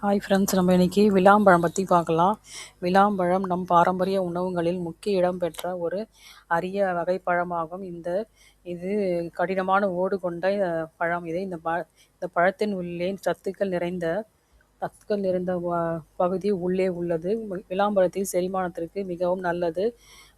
Hi friends, நம்ம இன்னைக்கு விளாம்பழம் பற்றி பார்க்கலாம். விளாம்பழம் நம் பாரம்பரிய உணவுகளில் முக்கிய இடம் பெற்ற ஒரு அரிய வகை பழமாகும். இது கடினமான ஓடு கொண்ட பழம். இந்த பழத்தின் உள்ளே சத்துக்கள் நிறைந்த பகுதி உள்ளே உள்ளது. விளாம்பழத்தில் செரிமானத்திற்கு மிகவும் நல்லது.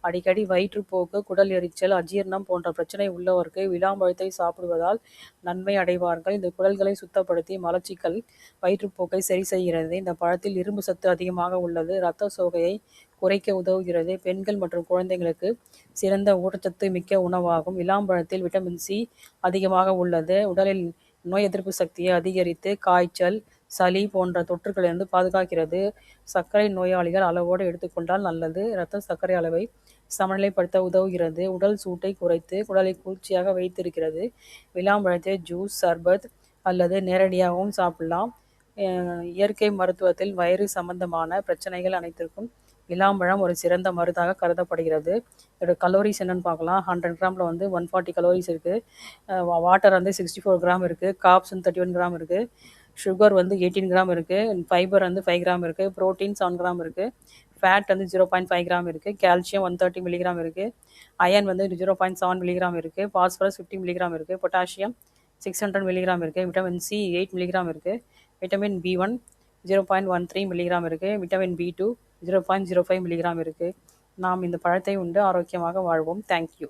அடிக்கடி வயிற்றுப்போக்கு, குடல் எரிச்சல், அஜீரணம் போன்ற பிரச்சனை உள்ளவருக்கு விளாம்பழத்தை சாப்பிடுவதால் நன்மை அடைவார்கள். இந்த குடல்களை சுத்தப்படுத்தி மலச்சிக்கல், வயிற்றுப்போக்கை சரி செய்கிறது. இந்த பழத்தில் இரும்பு சத்து அதிகமாக உள்ளது. இரத்த சோகையை குறைக்க உதவுகிறது. பெண்கள் மற்றும் குழந்தைகளுக்கு சிறந்த ஊட்டச்சத்து மிக்க உணவாகும். விளாம்பழத்தில் விட்டமின் சி அதிகமாக உள்ளது. உடலில் நோய் எதிர்ப்பு சக்தியை அதிகரித்து காய்ச்சல், சளி போன்ற தொற்றுகளிலிருந்து பாதுகாக்கிறது. சர்க்கரை நோயாளிகள் அளவோடு எடுத்துக்கொண்டால் நல்லது. இரத்த சர்க்கரை அளவை சமநிலைப்படுத்த உதவுகிறது. உடல் சூட்டை குறைத்து குடலை குளிர்ச்சியாக வைத்திருக்கிறது. விளாம்பழத்தை ஜூஸ், சர்பத் அல்லது நேரடியாகவும் சாப்பிடலாம். இயற்கை மருத்துவத்தில் வயிறு சம்பந்தமான பிரச்சனைகள் அனைத்திற்கும் விளாம்பழம் ஒரு சிறந்த மருந்தாக கருதப்படுகிறது. இதோட கலோரிஸ் என்னென்னு பார்க்கலாம். 100 கிராமில் 140 கலோரிஸ் இருக்குது. வாட்டர் 64 கிராம் இருக்குது. காப்ஸ் 31 கிராம் இருக்குது. சுகர் 18 கிராம் இருக்குது. ஃபைபர் 5 கிராம் இருக்குது. ப்ரோட்டீன் 7 கிராம் இருக்குது. ஃபேட் 0.5 கிராம் இருக்குது. கால்சியம் 130 மில்லிகிராம் இருக்குது. அயன் 0.7 மில்லிகிராம் இருக்குது. பாஸ்பரஸ் 50 மில்லிகிராம் இருக்குது. பொட்டாசியம் 600 மில்லிகிராம் இருக்குது. விட்டமின் சி 8 மில்லிகிராம் இருக்குது. விட்டமின் பி1 0.13 மில்லிகிராம் இருக்குது. விட்டமின் பி2 0.05 மில்லிகிராம் இருக்குது. நாம் இந்த பழத்தை உண்டு ஆரோக்கியமாக வாழ்வோம். தேங்க்யூ.